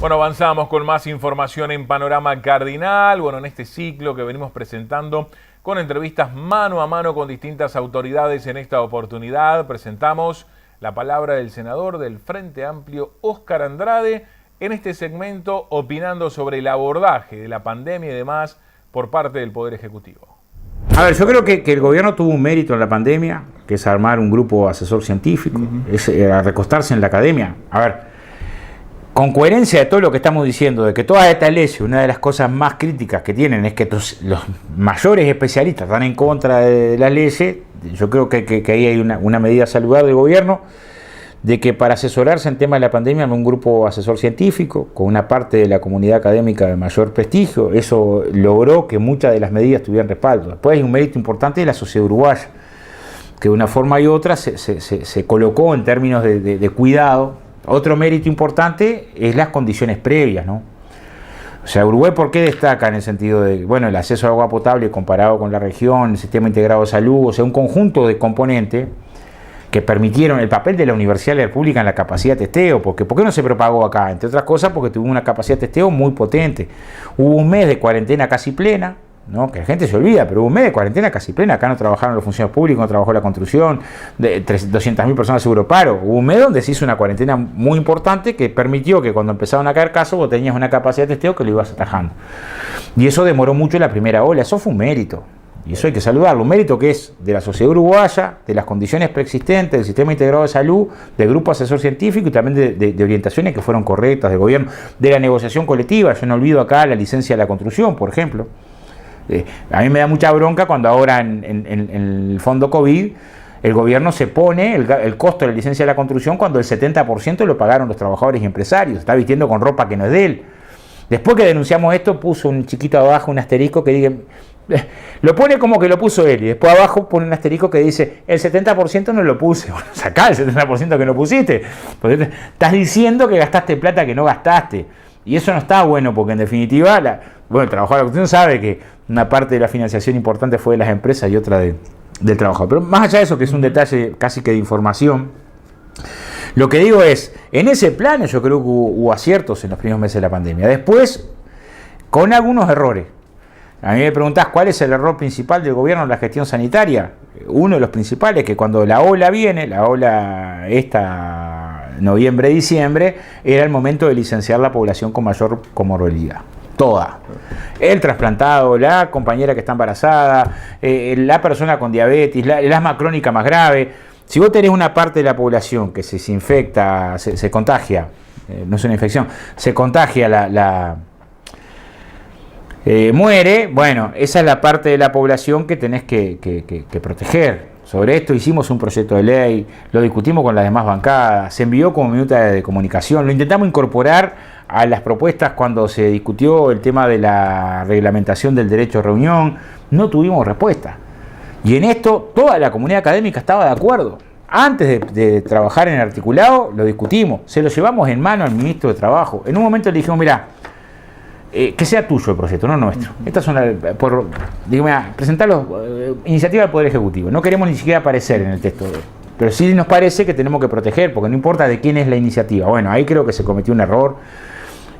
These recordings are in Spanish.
Bueno, avanzamos con más información en Panorama Cardinal. Bueno, en este ciclo que venimos presentando con entrevistas mano a mano con distintas autoridades, en esta oportunidad presentamos la palabra del senador del Frente Amplio, Óscar Andrade, en este segmento opinando sobre el abordaje de la pandemia y demás por parte del Poder Ejecutivo. A ver, yo creo que el gobierno tuvo un mérito en la pandemia, que es armar un grupo asesor científico, es recostarse en la academia. A ver, con coherencia de todo lo que estamos diciendo, de que todas estas leyes, una de las cosas más críticas que tienen es que los mayores especialistas están en contra de las leyes. Yo creo que ahí hay una medida saludable del gobierno, de que para asesorarse en temas de la pandemia un grupo asesor científico, con una parte de la comunidad académica de mayor prestigio, eso logró que muchas de las medidas tuvieran respaldo. Después hay un mérito importante de la sociedad uruguaya, que de una forma y otra se colocó en términos de cuidado. Otro mérito importante es las condiciones previas, ¿no? O sea, Uruguay, ¿por qué destaca en el sentido de, bueno, el acceso a agua potable comparado con la región, el sistema integrado de salud, o sea, un conjunto de componentes que permitieron el papel de la Universidad de la República en la capacidad de testeo? Porque ¿por qué no se propagó acá? Entre otras cosas porque tuvo una capacidad de testeo muy potente. Hubo un mes de cuarentena casi plena, ¿no? Que la gente se olvida, pero hubo un mes de cuarentena casi plena. Acá no trabajaron los funcionarios públicos, no trabajó la construcción, de 200.000 personas seguro paro. Hubo un mes donde se hizo una cuarentena muy importante que permitió que cuando empezaron a caer casos vos tenías una capacidad de testeo que lo ibas atajando. Y eso demoró mucho la primera ola. Eso fue un mérito. Y eso hay que saludarlo, un mérito que es de la sociedad uruguaya, de las condiciones preexistentes, del sistema integrado de salud, del grupo asesor científico y también de orientaciones que fueron correctas del gobierno, de la negociación colectiva. Yo no olvido acá la licencia de la construcción, por ejemplo. A mí me da mucha bronca cuando ahora en el fondo COVID el gobierno se pone el costo de la licencia de la construcción cuando el 70% lo pagaron los trabajadores y empresarios. Está vistiendo con ropa que no es de él. Después que denunciamos esto, puso un chiquito abajo, un asterisco que dice, lo pone como que lo puso él, y después abajo pone un asterisco que dice, el 70% no lo puse. Bueno, sacá el 70% que no pusiste, porque estás diciendo que gastaste plata que no gastaste, y eso no está bueno, porque en definitiva, el trabajador de la construcción sabe que una parte de la financiación importante fue de las empresas y otra del trabajador. Pero más allá de eso, que es un detalle casi que de información, lo que digo es, en ese plano yo creo que hubo aciertos en los primeros meses de la pandemia. Después, con algunos errores. A mí me preguntás cuál es el error principal del gobierno en la gestión sanitaria. Uno de los principales es que cuando la ola viene, la ola esta noviembre-diciembre, era el momento de licenciar la población con mayor comorbilidad. Toda. El trasplantado, la compañera que está embarazada, la persona con diabetes, el asma crónica más grave. Si vos tenés una parte de la población que se infecta, se contagia, no es una infección, se contagia muere, bueno, esa es la parte de la población que tenés que proteger. Sobre esto hicimos un proyecto de ley, lo discutimos con las demás bancadas, se envió como minuta de comunicación, lo intentamos incorporar a las propuestas cuando se discutió el tema de la reglamentación del derecho a reunión, no tuvimos respuesta. Y en esto toda la comunidad académica estaba de acuerdo. Antes de trabajar en el articulado, lo discutimos, se lo llevamos en mano al ministro de Trabajo. En un momento le dijimos, mira, que sea tuyo el proyecto, no nuestro. Estas son presentarlo, iniciativa del Poder Ejecutivo. No queremos ni siquiera aparecer en el texto de él. Pero sí nos parece que tenemos que proteger, porque no importa de quién es la iniciativa. Bueno, ahí creo que se cometió un error.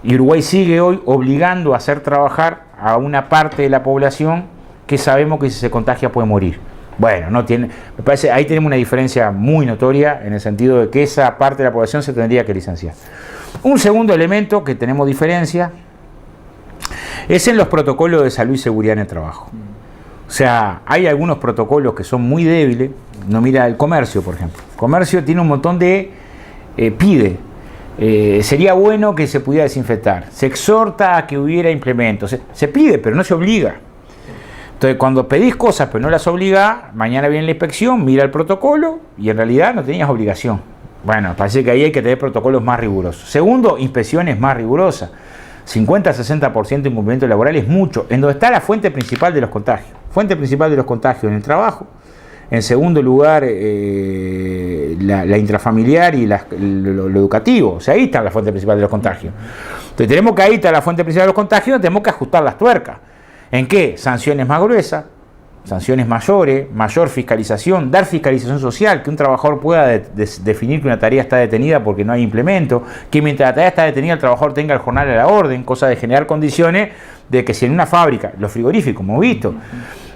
Y Uruguay sigue hoy obligando a hacer trabajar a una parte de la población que sabemos que si se contagia puede morir. Bueno, me parece ahí tenemos una diferencia muy notoria en el sentido de que esa parte de la población se tendría que licenciar. Un segundo elemento que tenemos diferencia es en los protocolos de salud y seguridad en el trabajo. O sea, hay algunos protocolos que son muy débiles. No, mira el comercio, por ejemplo. El comercio tiene un montón de pide. Sería bueno que se pudiera desinfectar. Se exhorta a que hubiera implementos. Se pide, pero no se obliga. Entonces, cuando pedís cosas pero no las obligás, mañana viene la inspección, mira el protocolo y en realidad no tenías obligación. Bueno, parece que ahí hay que tener protocolos más rigurosos. Segundo, inspecciones más rigurosas. 50-60% de incumplimiento laboral es mucho. En donde está la fuente principal de los contagios. Fuente principal de los contagios en el trabajo. En segundo lugar, la intrafamiliar y lo educativo. O sea, ahí está la fuente principal de los contagios. Entonces tenemos que ahí está la fuente principal de los contagios, tenemos que ajustar las tuercas. ¿En qué? Sanciones más gruesas, sanciones mayores, mayor fiscalización, dar fiscalización social, que un trabajador pueda definir que una tarea está detenida porque no hay implemento, que mientras la tarea está detenida el trabajador tenga el jornal a la orden, cosa de generar condiciones de que si en una fábrica, los frigoríficos, hemos visto,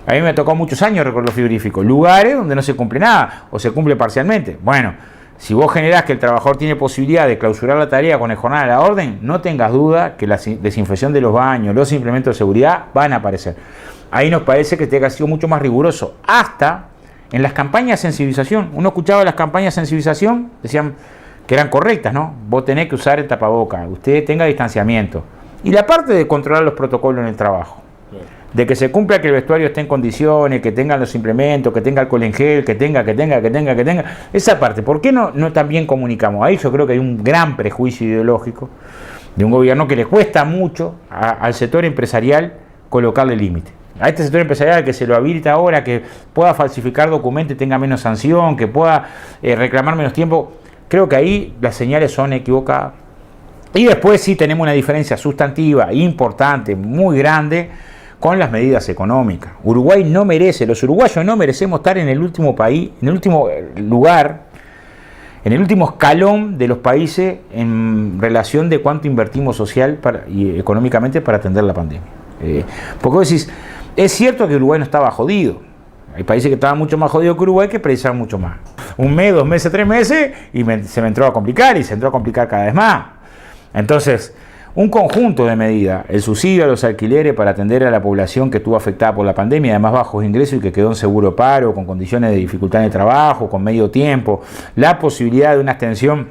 a mí me tocó muchos años recorrer los frigoríficos, lugares donde no se cumple nada o se cumple parcialmente. Bueno, si vos generás que el trabajador tiene posibilidad de clausurar la tarea con el jornal a la orden, no tengas duda que la desinfección de los baños, los implementos de seguridad van a aparecer. Ahí nos parece que tenga sido mucho más riguroso. Hasta en las campañas de sensibilización. Uno escuchaba las campañas de sensibilización, decían que eran correctas, ¿no? Vos tenés que usar el tapaboca, usted tenga distanciamiento. Y la parte de controlar los protocolos en el trabajo. De que se cumpla que el vestuario esté en condiciones, que tengan los implementos, que tenga alcohol en gel, que tenga. Esa parte, ¿por qué no también comunicamos? Ahí yo creo que hay un gran prejuicio ideológico de un gobierno que le cuesta mucho al sector empresarial colocarle límite. A este sector empresarial que se lo habilita ahora, que pueda falsificar documentos y tenga menos sanción, que pueda reclamar menos tiempo, creo que ahí las señales son equivocadas. Y después sí tenemos una diferencia sustantiva, importante, muy grande, con las medidas económicas. Uruguay no merece, los uruguayos no merecemos estar en el último país, en el último lugar, en el último escalón de los países en relación de cuánto invertimos social y económicamente para atender la pandemia. Porque vos decís, es cierto que Uruguay no estaba jodido. Hay países que estaban mucho más jodidos que Uruguay que precisaban mucho más. Un mes, 2 meses, 3 meses y se me entró a complicar y se entró a complicar cada vez más. Entonces, un conjunto de medidas, el subsidio a los alquileres para atender a la población que estuvo afectada por la pandemia, además bajos ingresos y que quedó en seguro paro, con condiciones de dificultad en el trabajo, con medio tiempo, la posibilidad de una extensión,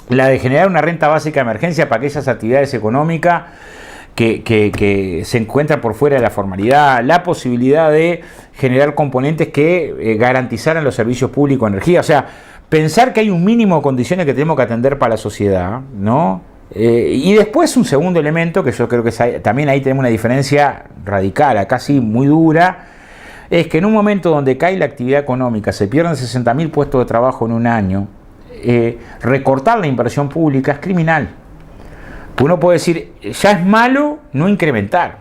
la de generar una renta básica de emergencia para aquellas actividades económicas que se encuentran por fuera de la formalidad, la posibilidad de generar componentes que garantizaran los servicios públicos de energía, o sea, pensar que hay un mínimo de condiciones que tenemos que atender para la sociedad, ¿no? Y después un segundo elemento, que yo creo que también ahí tenemos una diferencia radical, acá sí muy dura, es que en un momento donde cae la actividad económica, se pierden 60.000 puestos de trabajo en un año, recortar la inversión pública es criminal. Uno puede decir, ya es malo no incrementar,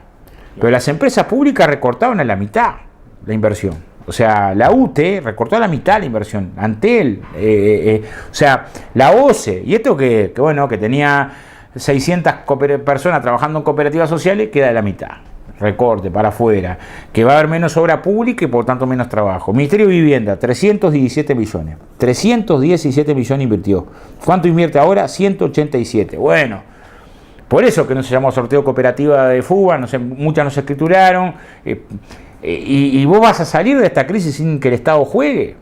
pero las empresas públicas recortaron a la mitad la inversión. O sea, la UTE recortó a la mitad la inversión, Antel, o sea, la OCE, y esto que tenía 600 personas trabajando en cooperativas sociales, queda de la mitad, recorte para afuera, que va a haber menos obra pública y por tanto menos trabajo. Ministerio de Vivienda, 317 millones, 317 millones invirtió. ¿Cuánto invierte ahora? 187. Bueno, por eso que no se llamó sorteo cooperativa de FUBA, muchas no se escrituraron. Y vos vas a salir de esta crisis sin que el Estado juegue.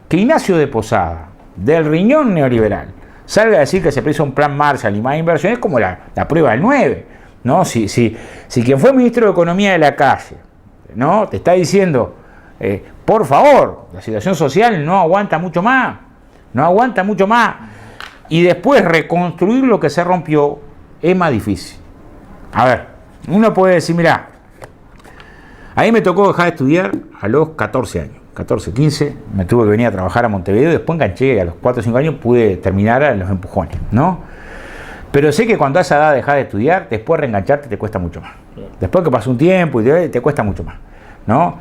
Que Ignacio de Posada, del riñón neoliberal, salga a decir que se precisa un plan Marshall y más inversiones, como la prueba del 9. ¿No? Si quien fue ministro de Economía de la calle, ¿no? Te está diciendo, por favor, la situación social no aguanta mucho más. Y después reconstruir lo que se rompió es más difícil. A ver, uno puede decir, mirá, a mí me tocó dejar de estudiar a los 14 años, 14, 15, me tuve que venir a trabajar a Montevideo y después enganché, a los 4 o 5 años pude terminar a los empujones, ¿no? Pero sé que cuando a esa edad dejas de estudiar, después reengancharte te cuesta mucho más. Después que pasó un tiempo y te cuesta mucho más, ¿no?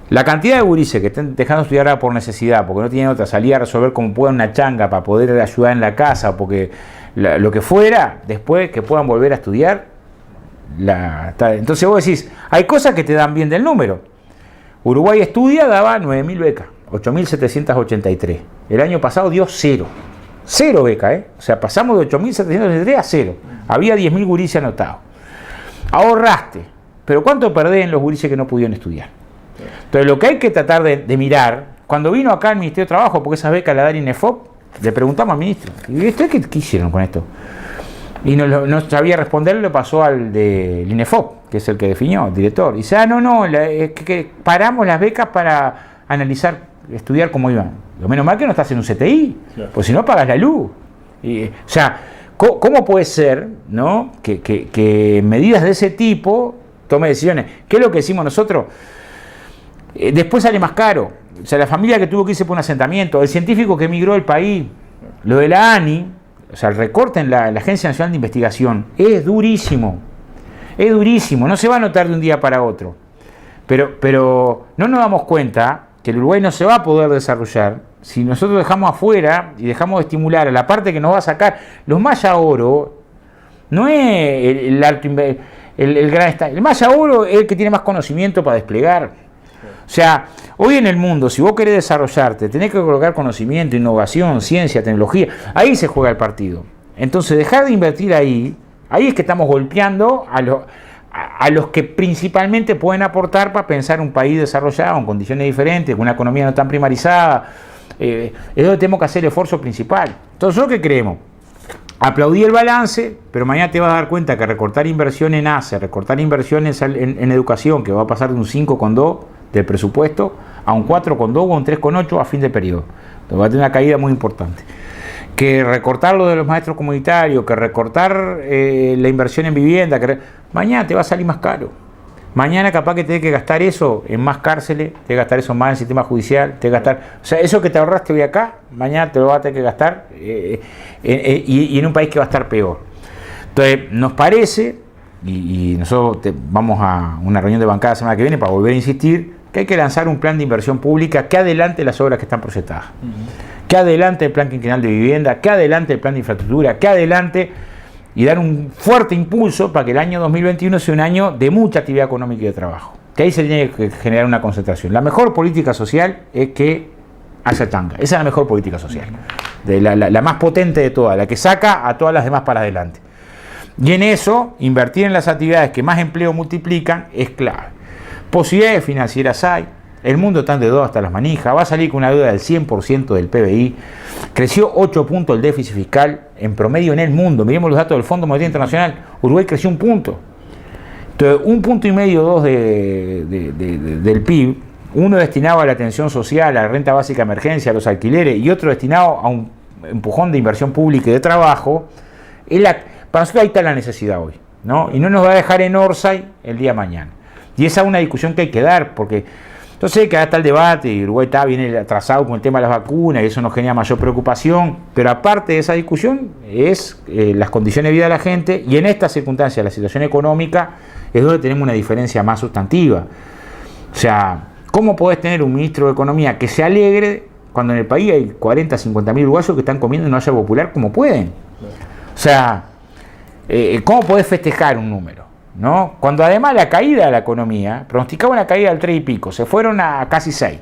La cantidad de gurises que están dejando de estudiar ahora por necesidad, porque no tienen otra salida a resolver como puedan una changa para poder ayudar en la casa, porque lo que fuera, después que puedan volver a estudiar, entonces vos decís, hay cosas que te dan bien del número. Uruguay Estudia daba 9.000 becas, 8.783. El año pasado dio 0 becas, O sea, pasamos de 8.783 a 0. Había 10.000 gurises anotados. Ahorraste, pero ¿cuánto perdés en los gurises que no pudieron estudiar? Entonces lo que hay que tratar de mirar, cuando vino acá el Ministerio de Trabajo, porque esas becas la da el INEFOP, le preguntamos al ministro, ¿y ustedes qué hicieron con esto? Y no sabía responder, lo pasó al del INEFOP, que es el que definió, el director. Y dice, que paramos las becas para analizar, estudiar cómo iban. Lo menos mal que no estás en un CTI, claro, pues si no pagas la luz. O sea, ¿cómo puede ser, ¿no? que medidas de ese tipo tome decisiones? ¿Qué es lo que decimos nosotros? Después sale más caro. O sea, la familia que tuvo que irse por un asentamiento, el científico que emigró del país, lo de la ANI, o sea, el recorte en la Agencia Nacional de Investigación es durísimo, no se va a notar de un día para otro, Pero no nos damos cuenta que el Uruguay no se va a poder desarrollar si nosotros dejamos afuera y dejamos de estimular a la parte que nos va a sacar. Los Maya Oro no es el gran... El Maya Oro es el que tiene más conocimiento para desplegar. O sea, hoy en el mundo, si vos querés desarrollarte, tenés que colocar conocimiento, innovación, ciencia, tecnología. Ahí se juega el partido. Entonces, dejar de invertir ahí es que estamos golpeando a los que principalmente pueden aportar para pensar un país desarrollado, en condiciones diferentes, con una economía no tan primarizada. Es donde tenemos que hacer el esfuerzo principal. Entonces, ¿nosotros qué creemos? Aplaudí el balance, pero mañana te vas a dar cuenta que recortar inversión en ACE, recortar inversiones en educación, que va a pasar de un 5,2 del presupuesto a un 4,2 o un 3,8 a fin de periodo. Entonces va a tener una caída muy importante. Que recortar lo de los maestros comunitarios, que recortar la inversión en vivienda, mañana te va a salir más caro. Mañana capaz que tenés que gastar eso en más cárceles, tenés que gastar eso más en el sistema judicial, tenés que gastar... O sea, eso que te ahorraste hoy acá, mañana te lo vas a tener que gastar y en un país que va a estar peor. Entonces, nos parece, y nosotros vamos a una reunión de bancada la semana que viene para volver a insistir, que hay que lanzar un plan de inversión pública que adelante las obras que están proyectadas. Que adelante el plan quinquenal de vivienda, que adelante el plan de infraestructura, que adelante... y dar un fuerte impulso para que el año 2021 sea un año de mucha actividad económica y de trabajo. Que ahí se tiene que generar una concentración. La mejor política social es que haya tanga. Esa es la mejor política social. La más potente de todas, la que saca a todas las demás para adelante. Y en eso, invertir en las actividades que más empleo multiplican es clave. Posibilidades financieras hay. El mundo está endeudado hasta las manijas, va a salir con una deuda del 100% del PBI, creció 8 puntos el déficit fiscal en promedio en el mundo. Miremos los datos del Fondo Monetario Internacional, Uruguay creció 1 punto. Entonces, 1,5 puntos del PIB, uno destinado a la atención social, a la renta básica de emergencia, a los alquileres, y otro destinado a un empujón de inversión pública y de trabajo, para nosotros ahí está la necesidad hoy, ¿no? Y no nos va a dejar en Orsay el día de mañana. Y esa es una discusión que hay que dar, porque... Entonces, que está el debate, y Uruguay viene atrasado con el tema de las vacunas, y eso nos genera mayor preocupación, pero aparte de esa discusión, es las condiciones de vida de la gente, y en estas circunstancias, la situación económica, es donde tenemos una diferencia más sustantiva. O sea, ¿cómo podés tener un ministro de Economía que se alegre cuando en el país hay 40, 50 mil uruguayos que están comiendo en olla popular como pueden? O sea, ¿cómo podés festejar un número? ¿No? Cuando además la caída de la economía pronosticaba una caída del 3 y pico, se fueron a casi 6,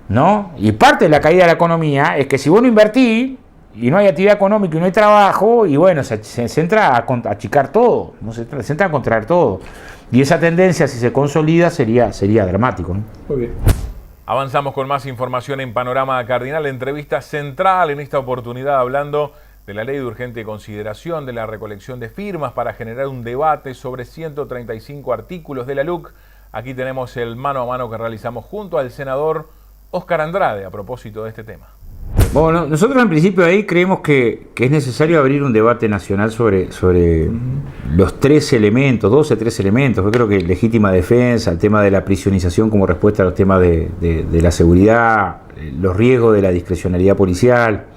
¿no? Y parte de la caída de la economía es que si vos no invertís y no hay actividad económica y no hay trabajo, y bueno, se entra a achicar todo, ¿no? Se entra a contraer todo, y esa tendencia, si se consolida, sería dramático, ¿no? Muy bien. Avanzamos con más información en Panorama Cardinal, entrevista central en esta oportunidad hablando de la ley de urgente consideración, de la recolección de firmas para generar un debate sobre 135 artículos de la LUC. Aquí tenemos el mano a mano que realizamos junto al senador Óscar Andrade a propósito de este tema. Bueno, nosotros en principio ahí creemos que es necesario abrir un debate nacional sobre los 3 elementos, 3 elementos. Yo creo que legítima defensa, el tema de la prisionización como respuesta a los temas de la seguridad, los riesgos de la discrecionalidad policial,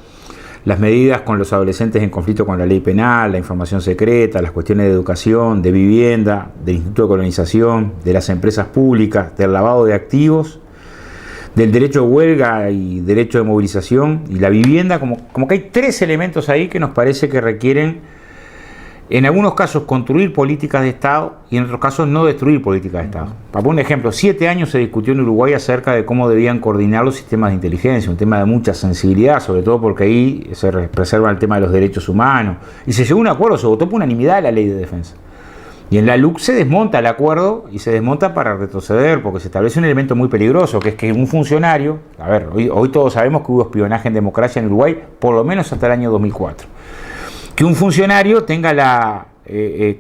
las medidas con los adolescentes en conflicto con la ley penal, la información secreta, las cuestiones de educación, de vivienda, del Instituto de Colonización, de las empresas públicas, del lavado de activos, del derecho de huelga y derecho de movilización y la vivienda, como que hay 3 elementos ahí que nos parece que requieren, en algunos casos, construir políticas de Estado y en otros casos no destruir políticas de Estado. Para poner un ejemplo, 7 años se discutió en Uruguay acerca de cómo debían coordinar los sistemas de inteligencia, un tema de mucha sensibilidad, sobre todo porque ahí se preserva el tema de los derechos humanos. Y se llegó a un acuerdo, se votó por unanimidad la ley de defensa. Y en la LUC se desmonta el acuerdo y se desmonta para retroceder, porque se establece un elemento muy peligroso, que es que un funcionario, hoy todos sabemos que hubo espionaje en democracia en Uruguay, por lo menos hasta el año 2004. Que un funcionario tenga la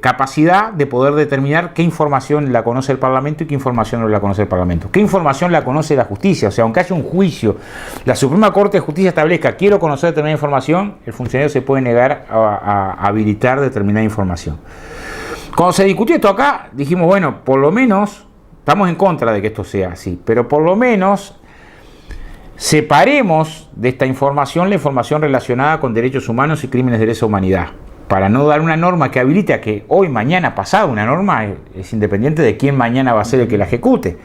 capacidad de poder determinar qué información la conoce el Parlamento y qué información no la conoce el Parlamento. Qué información la conoce la justicia. O sea, aunque haya un juicio, la Suprema Corte de Justicia establezca quiero conocer determinada información, el funcionario se puede negar a habilitar determinada información. Cuando se discutió esto acá, dijimos, bueno, por lo menos, estamos en contra de que esto sea así, pero por lo menos separemos de esta información la información relacionada con derechos humanos y crímenes de lesa humanidad. para no dar una norma que habilite a que hoy, mañana, pasado, una norma es independiente de quién mañana va a ser el que la ejecute.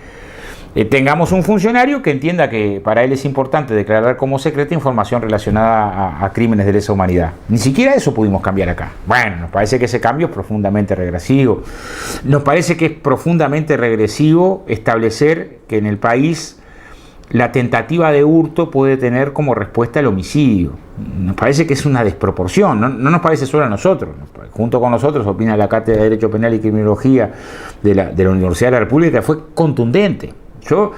Tengamos un funcionario que entienda que para él es importante declarar como secreta información relacionada a crímenes de lesa humanidad. Ni siquiera eso pudimos cambiar acá. Bueno, nos parece que ese cambio es profundamente regresivo. Nos parece que es profundamente regresivo establecer que en el país la tentativa de hurto puede tener como respuesta el homicidio. Nos parece que es una desproporción, no nos parece solo a nosotros. Junto con nosotros opina la Cátedra de Derecho Penal y Criminología de la Universidad de la República, fue contundente. Yo,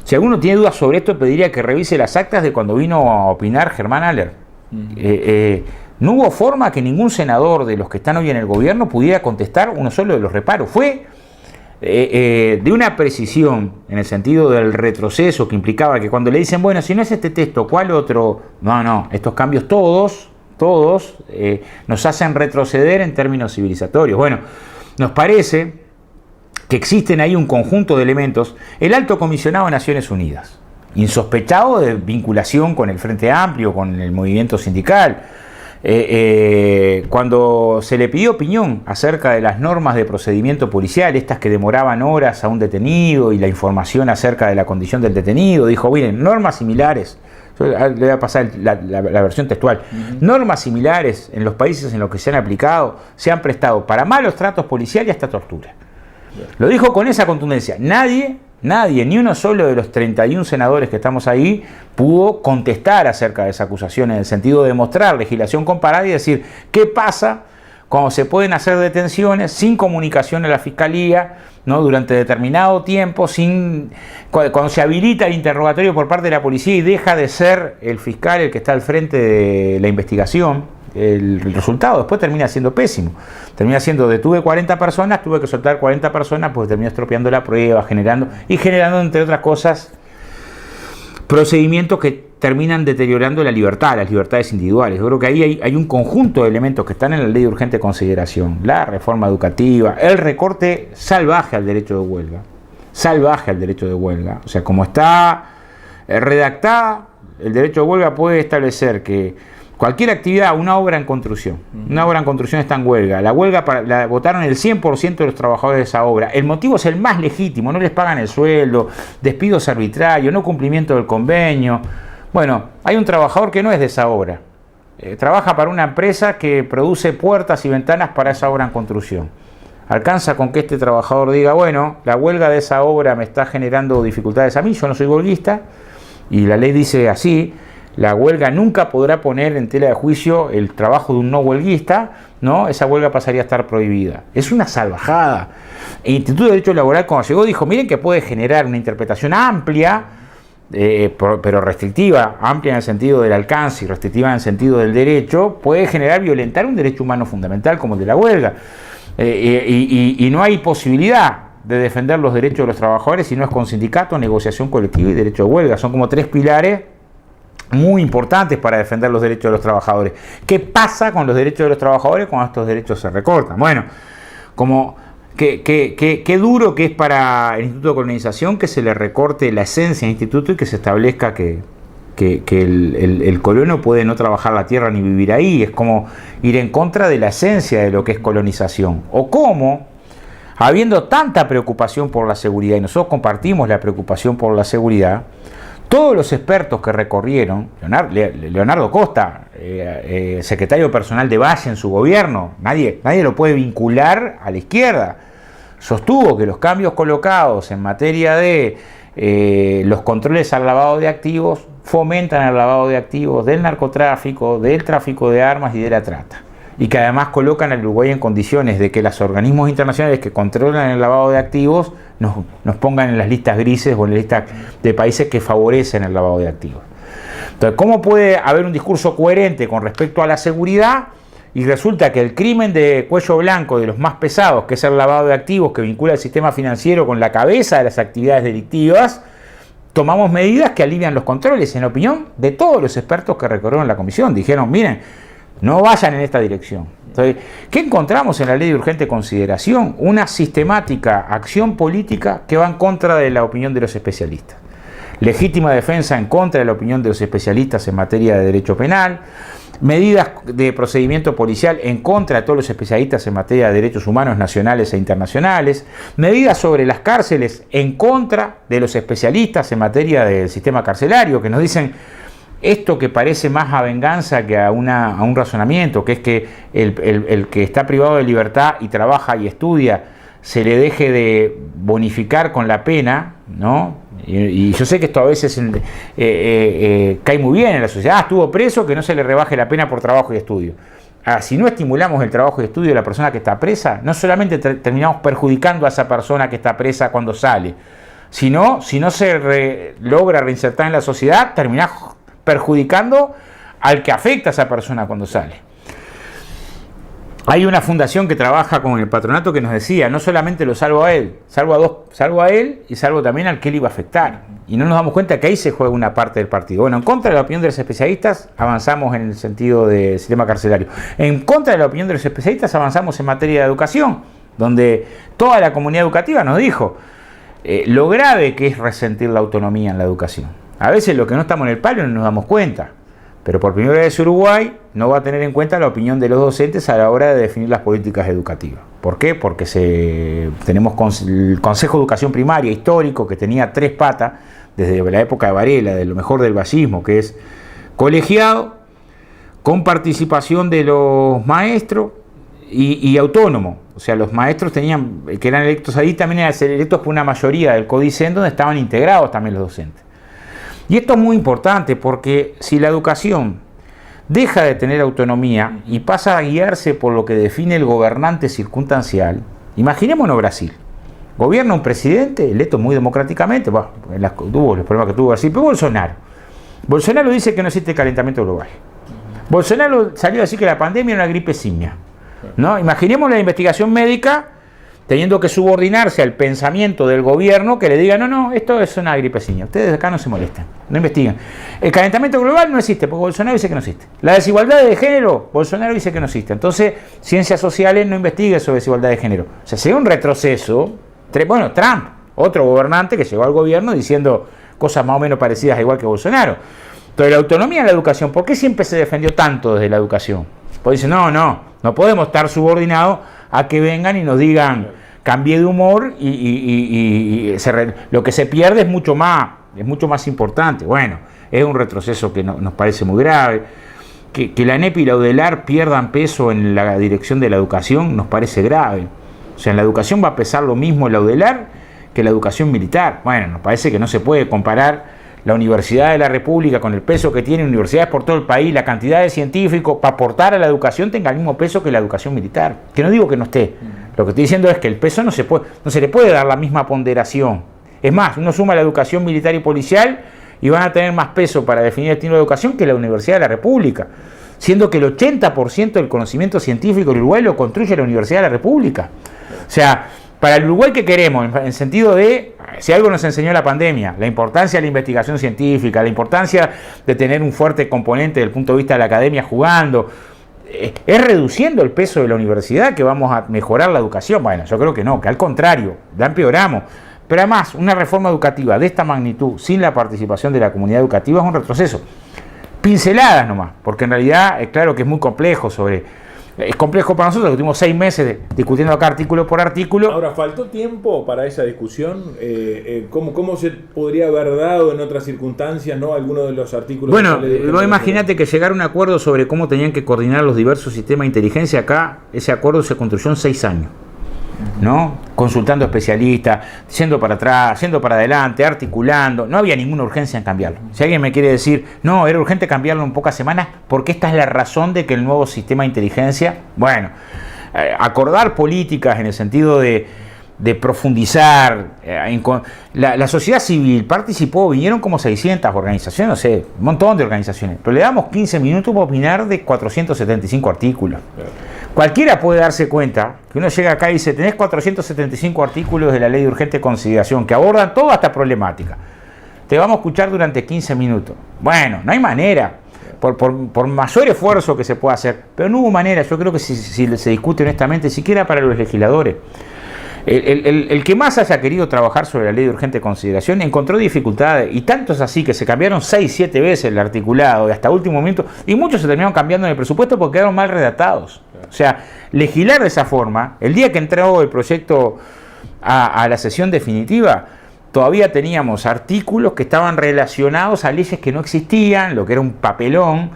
si alguno tiene dudas sobre esto, pediría que revise las actas de cuando vino a opinar Germán Aller. No hubo forma que ningún senador de los que están hoy en el gobierno pudiera contestar uno solo de los reparos. Fue de una precisión en el sentido del retroceso que implicaba que cuando le dicen, bueno, si no es este texto, ¿cuál otro? No, estos cambios todos nos hacen retroceder en términos civilizatorios. Bueno, nos parece que existen ahí un conjunto de elementos. El alto comisionado de Naciones Unidas, insospechado de vinculación con el Frente Amplio, con el movimiento sindical, cuando se le pidió opinión acerca de las normas de procedimiento policial, estas que demoraban horas a un detenido y la información acerca de la condición del detenido, dijo, miren, normas similares, yo le voy a pasar la versión textual, normas similares en los países en los que se han aplicado, se han prestado para malos tratos policiales y hasta tortura. Lo dijo con esa contundencia. Nadie, ni uno solo de los 31 senadores que estamos ahí pudo contestar acerca de esa acusación en el sentido de mostrar legislación comparada y decir qué pasa cuando se pueden hacer detenciones sin comunicación a la Fiscalía, ¿no? Durante determinado tiempo, cuando se habilita el interrogatorio por parte de la policía y deja de ser el fiscal el que está al frente de la investigación. El resultado después termina siendo pésimo. Termina siendo, detuve 40 personas, tuve que soltar 40 personas, pues terminó estropeando la prueba, generando, entre otras cosas, procedimientos que terminan deteriorando la libertad, las libertades individuales. Yo creo que ahí hay un conjunto de elementos que están en la ley de urgente consideración. La reforma educativa, el recorte salvaje al derecho de huelga. O sea, como está redactada, el derecho de huelga puede establecer que cualquier actividad, una obra en construcción está en huelga. La huelga la votaron el 100% de los trabajadores de esa obra. El motivo es el más legítimo, no les pagan el sueldo, despidos arbitrarios, no cumplimiento del convenio. Bueno, hay un trabajador que no es de esa obra. Trabaja para una empresa que produce puertas y ventanas para esa obra en construcción. Alcanza con que este trabajador diga, bueno, la huelga de esa obra me está generando dificultades a mí, yo no soy huelguista, y la ley dice así. La huelga nunca podrá poner en tela de juicio el trabajo de un no huelguista, ¿no? Esa huelga pasaría a estar prohibida. Es una salvajada. El Instituto de Derecho Laboral, cuando llegó, dijo, miren que puede generar una interpretación amplia, pero restrictiva, amplia en el sentido del alcance y restrictiva en el sentido del derecho, puede violentar un derecho humano fundamental como el de la huelga. Y no hay posibilidad de defender los derechos de los trabajadores si no es con sindicato, negociación colectiva y derecho de huelga. Son como tres pilares muy importantes para defender los derechos de los trabajadores. ¿Qué pasa con los derechos de los trabajadores cuando estos derechos se recortan? Bueno, qué duro que es para el Instituto de Colonización que se le recorte la esencia del instituto y que se establezca que el colono puede no trabajar la tierra ni vivir ahí. Es como ir en contra de la esencia de lo que es colonización. O cómo, habiendo tanta preocupación por la seguridad, y nosotros compartimos la preocupación por la seguridad, todos los expertos que recorrieron, Leonardo Costa, secretario personal de Valle en su gobierno, nadie lo puede vincular a la izquierda, sostuvo que los cambios colocados en materia de los controles al lavado de activos fomentan el lavado de activos del narcotráfico, del tráfico de armas y de la trata. Y que además colocan al Uruguay en condiciones de que los organismos internacionales que controlan el lavado de activos nos pongan en las listas grises o en las listas de países que favorecen el lavado de activos. Entonces, ¿cómo puede haber un discurso coherente con respecto a la seguridad y resulta que el crimen de cuello blanco, de los más pesados, que es el lavado de activos que vincula el sistema financiero con la cabeza de las actividades delictivas, tomamos medidas que alivian los controles? En opinión de todos los expertos que recorrieron la comisión, dijeron, miren, no vayan en esta dirección. Entonces, ¿qué encontramos en la ley de urgente consideración? Una sistemática acción política que va en contra de la opinión de los especialistas. Legítima defensa en contra de la opinión de los especialistas en materia de derecho penal. medidas de procedimiento policial en contra de todos los especialistas en materia de derechos humanos nacionales e internacionales, medidas sobre las cárceles en contra de los especialistas en materia del sistema carcelario, que nos dicen esto que parece más a venganza que a un razonamiento, que es que el que está privado de libertad y trabaja y estudia se le deje de bonificar con la pena, ¿no? Y yo sé que esto a veces cae muy bien en la sociedad. Estuvo preso, que no se le rebaje la pena por trabajo y estudio. Si no estimulamos el trabajo y estudio de la persona que está presa, no solamente terminamos perjudicando a esa persona que está presa cuando sale, sino si no se logra reinsertar en la sociedad, terminamos perjudicando al que afecta a esa persona cuando sale. Hay una fundación que trabaja con el patronato que nos decía, no solamente lo salvo a él, salvo a él y salvo también al que él iba a afectar. Y no nos damos cuenta que ahí se juega una parte del partido. Bueno, en contra de la opinión de los especialistas avanzamos en el sentido del sistema carcelario. En contra de la opinión de los especialistas avanzamos en materia de educación, donde toda la comunidad educativa nos dijo lo grave que es resentir la autonomía en la educación. A veces lo que no estamos en el palo no nos damos cuenta. Pero por primera vez Uruguay no va a tener en cuenta la opinión de los docentes a la hora de definir las políticas educativas. ¿Por qué? Porque tenemos el Consejo de Educación Primaria histórico que tenía 3 patas desde la época de Varela, de lo mejor del vallismo, que es colegiado, con participación de los maestros y autónomo. O sea, los maestros tenían, que eran electos ahí, también eran electos por una mayoría del Codicen, donde estaban integrados también los docentes. Y esto es muy importante porque si la educación deja de tener autonomía y pasa a guiarse por lo que define el gobernante circunstancial, imaginémonos Brasil. Gobierna un presidente electo muy democráticamente, tuvo los problemas que tuvo Brasil, pero Bolsonaro. Bolsonaro dice que no existe calentamiento global. Bolsonaro salió a decir que la pandemia era una gripe simia, ¿no? Imaginemos la investigación médica teniendo que subordinarse al pensamiento del gobierno que le diga, no, esto es una gripecina, ustedes acá no se molestan, no investiguen. El calentamiento global no existe, porque Bolsonaro dice que no existe. La desigualdad de género, Bolsonaro dice que no existe. Entonces, ciencias sociales no investiga sobre desigualdad de género. O sea, sería un retroceso. Bueno, Trump, otro gobernante que llegó al gobierno diciendo cosas más o menos parecidas igual que Bolsonaro. Entonces, la autonomía en la educación, ¿por qué siempre se defendió tanto desde la educación? Porque dicen, no podemos estar subordinados a que vengan y nos digan cambie de humor lo que se pierde es mucho más importante. Bueno, es un retroceso que nos parece muy grave. Que la ANEP y la UDELAR pierdan peso en la dirección de la educación nos parece grave. O sea, en la educación va a pesar lo mismo la UDELAR que la educación militar. Bueno, nos parece que no se puede comparar la Universidad de la República con el peso que tiene universidades por todo el país, la cantidad de científicos para aportar a la educación tenga el mismo peso que la educación militar. Que no digo que no esté. Lo que estoy diciendo es que el peso no se le puede dar la misma ponderación. Es más, uno suma la educación militar y policial y van a tener más peso para definir el estilo de educación que la Universidad de la República, siendo que el 80% del conocimiento científico del Uruguay lo construye la Universidad de la República. O sea, para el Uruguay que queremos, en sentido de, si algo nos enseñó la pandemia, la importancia de la investigación científica, la importancia de tener un fuerte componente desde el punto de vista de la academia jugando, es reduciendo el peso de la universidad que vamos a mejorar la educación. Bueno, yo creo que no, que al contrario, la empeoramos. Pero además, una reforma educativa de esta magnitud, sin la participación de la comunidad educativa, es un retroceso. Pinceladas nomás, porque en realidad es claro que es muy complejo es complejo para nosotros, que tuvimos 6 meses discutiendo acá artículo por artículo. Ahora, ¿faltó tiempo para esa discusión? ¿Cómo se podría haber dado en otras circunstancias, no, alguno de los artículos? Bueno, imagínate que llegar a un acuerdo sobre cómo tenían que coordinar los diversos sistemas de inteligencia acá, ese acuerdo se construyó en 6 años. ¿No? Consultando especialistas, yendo para atrás, yendo para adelante, articulando. No había ninguna urgencia en cambiarlo. Si alguien me quiere decir, no, era urgente cambiarlo en pocas semanas, porque esta es la razón de que el nuevo sistema de inteligencia, bueno, acordar políticas en el sentido de profundizar, la sociedad civil participó, vinieron como 600 organizaciones, no sé, un montón de organizaciones, pero le damos 15 minutos para opinar de 475 artículos. Cualquiera puede darse cuenta que uno llega acá y dice, tenés 475 artículos de la ley de urgente consideración que abordan toda esta problemática. Te vamos a escuchar durante 15 minutos. Bueno, no hay manera, por mayor esfuerzo que se pueda hacer, pero no hubo manera. Yo creo que si se discute honestamente, siquiera para los legisladores, El que más haya querido trabajar sobre la ley de urgente consideración encontró dificultades, y tanto es así que se cambiaron 6, 7 veces el articulado y hasta último momento, y muchos se terminaron cambiando en el presupuesto porque quedaron mal redactados. O sea, legislar de esa forma, el día que entró el proyecto a la sesión definitiva, todavía teníamos artículos que estaban relacionados a leyes que no existían, lo que era un papelón.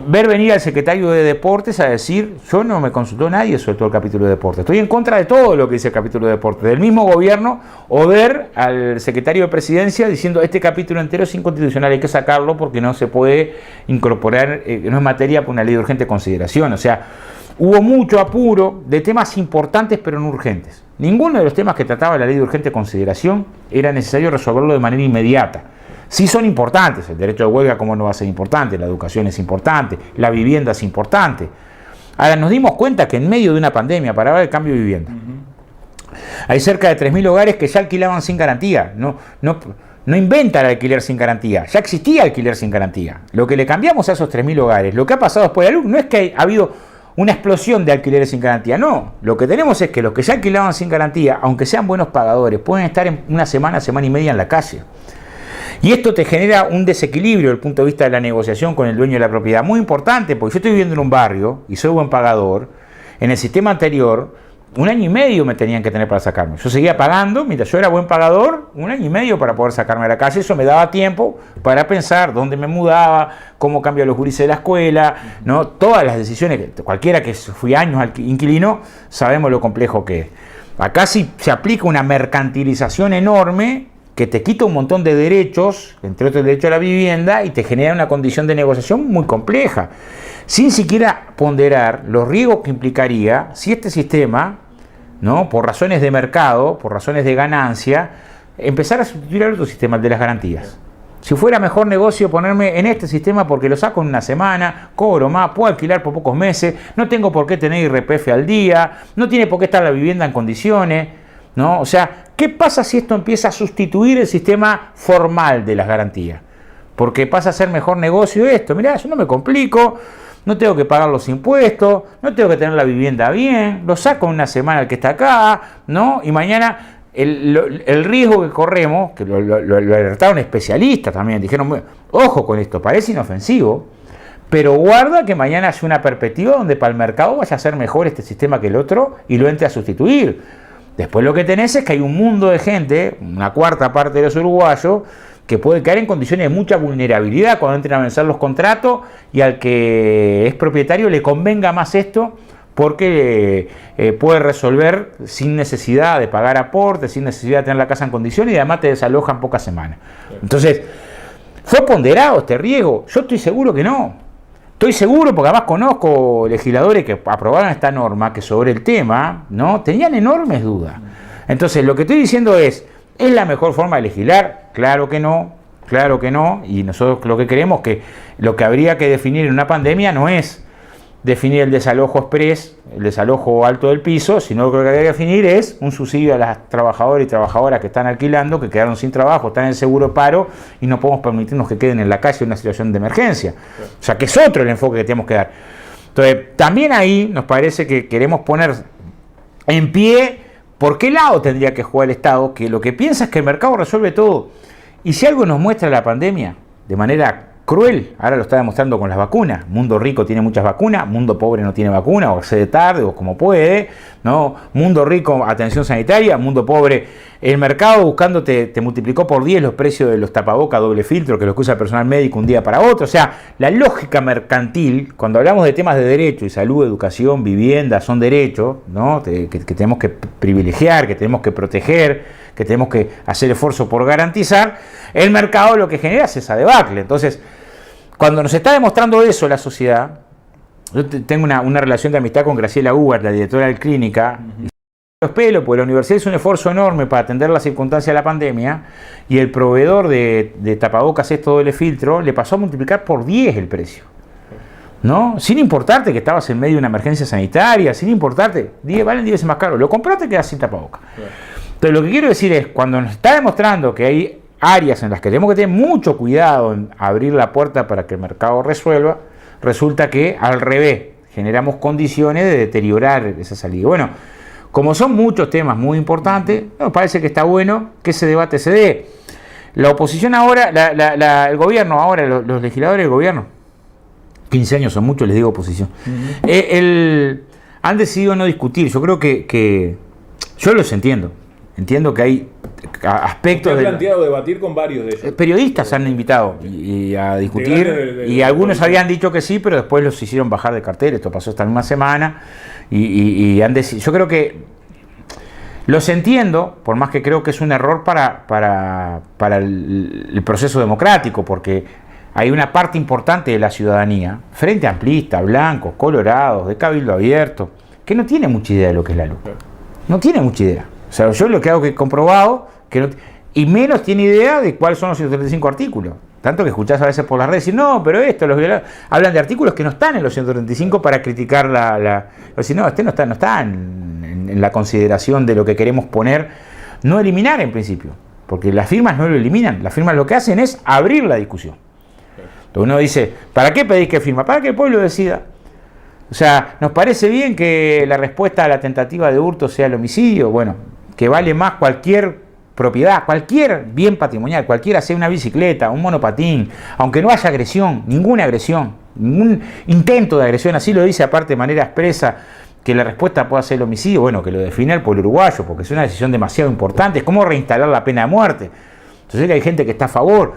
Ver venir al secretario de Deportes a decir, yo no me consultó nadie sobre todo el capítulo de Deportes, estoy en contra de todo lo que dice el capítulo de Deportes, del mismo gobierno, o ver al secretario de Presidencia diciendo, este capítulo entero es inconstitucional, hay que sacarlo porque no se puede incorporar, no es materia por una ley de urgente consideración. O sea, hubo mucho apuro de temas importantes pero no urgentes. Ninguno de los temas que trataba la ley de urgente consideración era necesario resolverlo de manera inmediata. Sí son importantes, el derecho de huelga cómo no va a ser importante, la educación es importante, la vivienda es importante. Ahora nos dimos cuenta que en medio de una pandemia, para hablar del cambio de vivienda, hay cerca de 3.000 hogares que ya alquilaban sin garantía. No inventa el alquiler sin garantía, ya existía alquiler sin garantía. Lo que le cambiamos a esos 3.000 hogares, lo que ha pasado después de la luz, no es que ha habido una explosión de alquileres sin garantía, no. Lo que tenemos es que los que ya alquilaban sin garantía, aunque sean buenos pagadores, pueden estar en una semana y media en la calle. Y esto te genera un desequilibrio desde el punto de vista de la negociación con el dueño de la propiedad. Muy importante, porque yo estoy viviendo en un barrio y soy buen pagador. En el sistema anterior, 1 año y medio me tenían que tener para sacarme. Yo seguía pagando, mientras yo era buen pagador, 1 año y medio para poder sacarme de la calle. Eso me daba tiempo para pensar dónde me mudaba, cómo cambio a los gurises de la escuela, ¿no? Todas las decisiones, cualquiera que fui años inquilino, sabemos lo complejo que es. Acá sí se aplica una mercantilización enorme que te quita un montón de derechos, entre otros el derecho a la vivienda, y te genera una condición de negociación muy compleja, sin siquiera ponderar los riesgos que implicaría si este sistema, ¿no?, por razones de mercado, por razones de ganancia, empezar a sustituir al otro sistema, el de las garantías. Si fuera mejor negocio ponerme en este sistema porque lo saco en una semana, cobro más, puedo alquilar por pocos meses, no tengo por qué tener IRPF al día, no tiene por qué estar la vivienda en condiciones, ¿no? O sea, ¿qué pasa si esto empieza a sustituir el sistema formal de las garantías? Porque pasa a ser mejor negocio esto. Mirá, yo no me complico, no tengo que pagar los impuestos, no tengo que tener la vivienda bien, lo saco en una semana el que está acá, ¿no? Y mañana el riesgo que corremos, que lo alertaron especialistas también, dijeron, ojo con esto, parece inofensivo, pero guarda que mañana haya una perspectiva donde para el mercado vaya a ser mejor este sistema que el otro y lo entre a sustituir. Después lo que tenés es que hay un mundo de gente, una cuarta parte de los uruguayos, que puede caer en condiciones de mucha vulnerabilidad cuando entren a vencer los contratos, y al que es propietario le convenga más esto porque puede resolver sin necesidad de pagar aportes, sin necesidad de tener la casa en condiciones, y además te desaloja en pocas semanas. Entonces, ¿fue ponderado este riesgo? Yo estoy seguro que no. Estoy seguro, porque además conozco legisladores que aprobaron esta norma, que sobre el tema, ¿no?, tenían enormes dudas. Entonces, lo que estoy diciendo ¿es la mejor forma de legislar? Claro que no, y nosotros lo que creemos que lo que habría que definir en una pandemia no es definir el desalojo express, el desalojo alto del piso, sino lo que habría que definir es un subsidio a las trabajadoras y trabajadoras que están alquilando, que quedaron sin trabajo, están en el seguro paro y no podemos permitirnos que queden en la calle en una situación de emergencia. O sea, que es otro el enfoque que tenemos que dar. Entonces, también ahí nos parece que queremos poner en pie por qué lado tendría que jugar el Estado, que lo que piensa es que el mercado resuelve todo. Y si algo nos muestra la pandemia de manera cruel, ahora lo está demostrando con las vacunas. Mundo rico tiene muchas vacunas, mundo pobre no tiene vacuna, o accede tarde, o como puede, ¿no? Mundo rico, atención sanitaria, mundo pobre, el mercado buscándote, te multiplicó por 10 los precios de los tapabocas doble filtro, que los usa el personal médico un día para otro. O sea, la lógica mercantil, cuando hablamos de temas de derecho y salud, educación, vivienda, son derechos, ¿no?, que tenemos que privilegiar, que tenemos que proteger, que tenemos que hacer esfuerzo por garantizar. El mercado lo que genera es esa debacle. Entonces, cuando nos está demostrando eso la sociedad, yo tengo una relación de amistad con Graciela Ugart, la directora de Clínica, y los pelos, porque la universidad hizo un esfuerzo enorme para atender las circunstancias de la pandemia, y el proveedor de tapabocas esto doble filtro le pasó a multiplicar por 10 el precio, ¿no? Sin importarte que estabas en medio de una emergencia sanitaria, sin importarte, valen 10 veces más caro, lo compraste y quedas sin tapabocas. Entonces, lo que quiero decir es, cuando nos está demostrando que hay áreas en las que tenemos que tener mucho cuidado en abrir la puerta para que el mercado resuelva, resulta que al revés, generamos condiciones de deteriorar esa salida. Bueno, como son muchos temas muy importantes, nos parece que está bueno que ese debate se dé. La oposición ahora, el gobierno ahora, los legisladores del gobierno, 15 años son muchos, les digo oposición, han decidido no discutir. Yo creo que yo los entiendo. Entiendo que hay aspectos... Usted ha planteado debatir con varios de ellos. Periodistas han invitado a discutir y algunos habían dicho que sí, pero después los hicieron bajar de cartel. Esto pasó esta misma semana y han decidido... Yo creo que los entiendo, por más que creo que es un error para el proceso democrático, porque hay una parte importante de la ciudadanía, frente amplista, blancos, colorados, de cabildo abierto, que no tiene mucha idea de lo que es la LUC. No tiene mucha idea. O sea, yo lo que hago que he comprobado, y menos tiene idea de cuáles son los 135 artículos. Tanto que escuchás a veces por las redes decir, no, pero los violadores hablan de artículos que no están en los 135 para criticar decir, no, no está en la consideración de lo que queremos poner, no eliminar en principio, porque las firmas no lo eliminan, las firmas lo que hacen es abrir la discusión. Entonces uno dice, ¿para qué pedís que firma? Para que el pueblo decida. O sea, ¿nos parece bien que la respuesta a la tentativa de hurto sea el homicidio? Bueno, que vale más cualquier propiedad, cualquier bien patrimonial, cualquiera sea una bicicleta, un monopatín, aunque no haya agresión, ningún intento de agresión, así lo dice aparte de manera expresa, que la respuesta pueda ser el homicidio, bueno, que lo define el pueblo uruguayo, porque es una decisión demasiado importante, es como reinstalar la pena de muerte. Entonces hay gente que está a favor,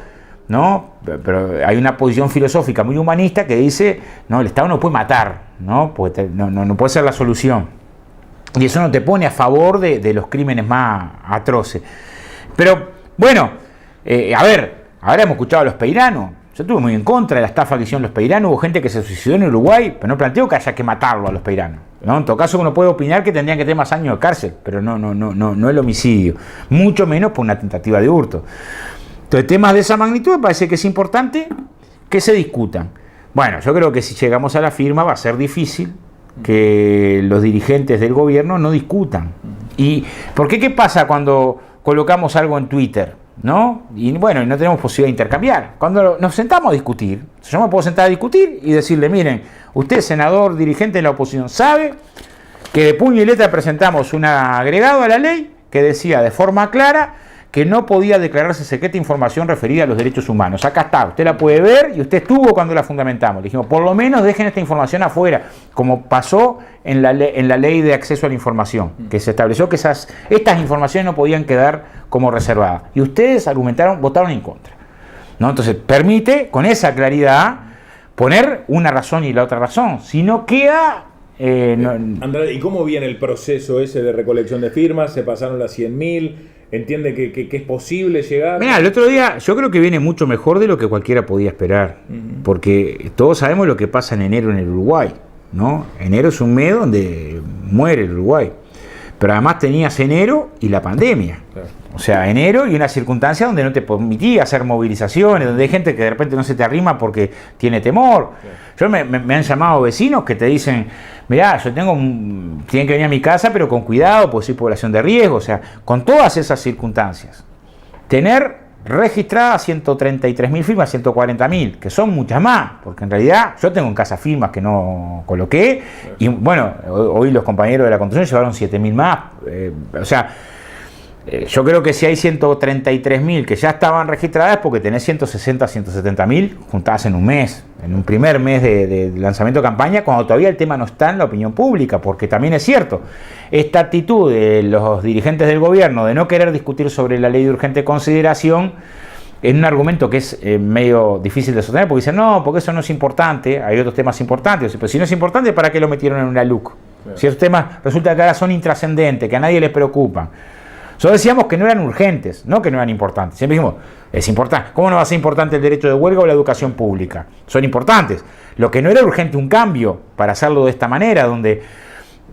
¿no? Pero hay una posición filosófica muy humanista que dice, no, el Estado no puede matar, ¿no? No puede ser la solución. Y eso no te pone a favor de los crímenes más atroces. Pero, bueno, ahora hemos escuchado a los peiranos. Yo estuve muy en contra de la estafa que hicieron los peiranos. Hubo gente que se suicidó en Uruguay, pero no planteo que haya que matarlo a los peiranos, ¿no? En todo caso, uno puede opinar que tendrían que tener más años de cárcel, pero no el homicidio. Mucho menos por una tentativa de hurto. Entonces, temas de esa magnitud me parece que es importante que se discutan. Bueno, yo creo que si llegamos a la firma va a ser difícil que los dirigentes del gobierno no discutan. ¿Y por qué? ¿Qué pasa cuando colocamos algo en Twitter? ¿No? Y bueno, y no tenemos posibilidad de intercambiar. Cuando nos sentamos a discutir, yo me puedo sentar a discutir y decirle, miren, usted, senador, dirigente de la oposición, sabe que de puño y letra presentamos un agregado a la ley que decía de forma clara que no podía declararse secreta información referida a los derechos humanos. Acá está, usted la puede ver y usted estuvo cuando la fundamentamos. Le dijimos, por lo menos dejen esta información afuera, como pasó en la ley de acceso a la información, que se estableció que estas informaciones no podían quedar como reservadas. Y ustedes votaron en contra, ¿no? Entonces, permite, con esa claridad, poner una razón y la otra razón. Si no queda... Andrade, ¿y cómo viene el proceso ese de recolección de firmas? ¿Se pasaron las 100.000? ¿Entiende que es posible llegar? Mirá, el otro día yo creo que viene mucho mejor de lo que cualquiera podía esperar, porque todos sabemos lo que pasa en enero en el Uruguay, ¿no? Enero es un mes donde muere el Uruguay, pero además tenías enero y la pandemia. Claro. O sea, enero y una circunstancia donde no te permitía hacer movilizaciones, donde hay gente que de repente no se te arrima porque tiene temor. Claro. Me han llamado vecinos que te dicen, mirá, tienen que venir a mi casa, pero con cuidado, porque soy población de riesgo. O sea, con todas esas circunstancias, tener registradas 133.000 firmas, 140.000, que son muchas más, porque en realidad yo tengo en casa firmas que no coloqué, claro. Y bueno, hoy los compañeros de la construcción llevaron 7.000 más. Yo creo que si hay 133.000 que ya estaban registradas, porque tenés 160, 170.000 juntadas en un mes, en un primer mes de lanzamiento de campaña, cuando todavía el tema no está en la opinión pública, porque también es cierto, esta actitud de los dirigentes del gobierno de no querer discutir sobre la ley de urgente consideración es un argumento que es medio difícil de sostener, porque dicen, no, porque eso no es importante, hay otros temas importantes. Pero si no es importante, ¿para qué lo metieron en una LUC? Claro. Si esos temas resulta que ahora son intrascendentes, que a nadie les preocupan. Nosotros decíamos que no eran urgentes, no que no eran importantes. Siempre dijimos, es importante. ¿Cómo no va a ser importante el derecho de huelga o la educación pública? Son importantes. Lo que no era urgente, un cambio para hacerlo de esta manera, donde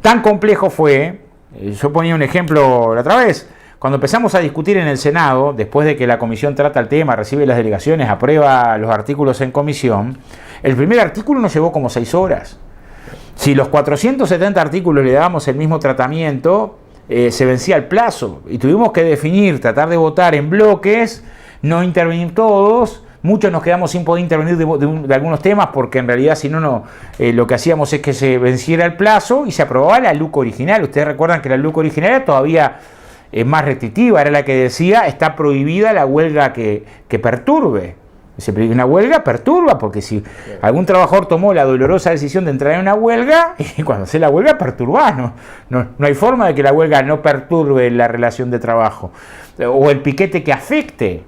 tan complejo fue, yo ponía un ejemplo la otra vez, cuando empezamos a discutir en el Senado, después de que la comisión trata el tema, recibe las delegaciones, aprueba los artículos en comisión, el primer artículo nos llevó como 6 horas. Si los 470 artículos le dábamos el mismo tratamiento, se vencía el plazo y tuvimos que definir, tratar de votar en bloques, no intervenir todos, muchos nos quedamos sin poder intervenir de algunos temas porque en realidad si no, lo que hacíamos es que se venciera el plazo y se aprobaba la LUC original. Ustedes recuerdan que la LUC original era todavía más restrictiva, era la que decía está prohibida la huelga que perturbe. Una huelga perturba, porque si algún trabajador tomó la dolorosa decisión de entrar en una huelga, y cuando hace la huelga perturba, no hay forma de que la huelga no perturbe la relación de trabajo. O el piquete que afecte,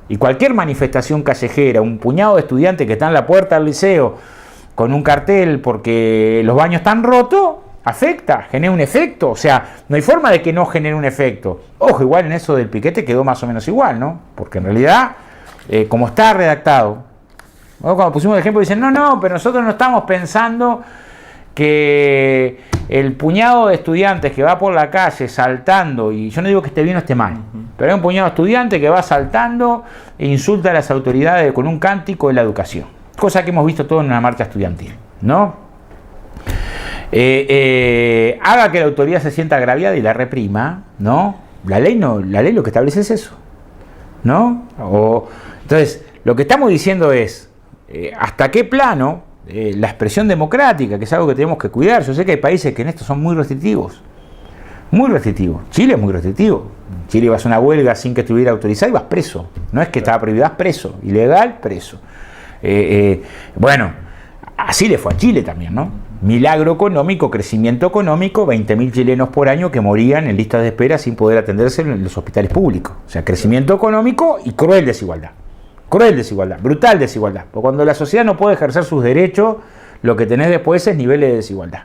y cualquier manifestación callejera, un puñado de estudiantes que están en la puerta del liceo con un cartel porque los baños están rotos, afecta, genera un efecto, o sea, no hay forma de que no genere un efecto. Ojo, igual en eso del piquete quedó más o menos igual, ¿no? Porque en realidad... como está redactado, ¿no? Cuando pusimos el ejemplo dicen, no, pero nosotros no estamos pensando que el puñado de estudiantes que va por la calle saltando, y yo no digo que esté bien o esté mal, pero hay un puñado de estudiantes que va saltando e insulta a las autoridades con un cántico de la educación, cosa que hemos visto todo en una marcha estudiantil, ¿no? Haga que la autoridad se sienta agraviada y la reprima, ¿no? La ley lo que establece es eso, ¿no? Entonces, lo que estamos diciendo es hasta qué plano la expresión democrática, que es algo que tenemos que cuidar. Yo sé que hay países que en esto son muy restrictivos. Muy restrictivo. Chile es muy restrictivo. Chile vas a una huelga sin que estuviera autorizado y vas preso. No es que estaba prohibido, vas preso. Ilegal, preso. Bueno, así le fue a Chile también, ¿no? Milagro económico, crecimiento económico, 20.000 chilenos por año que morían en listas de espera sin poder atenderse en los hospitales públicos. O sea, crecimiento económico y cruel desigualdad. Cruel desigualdad, brutal desigualdad. Porque cuando la sociedad no puede ejercer sus derechos, lo que tenés después es niveles de desigualdad.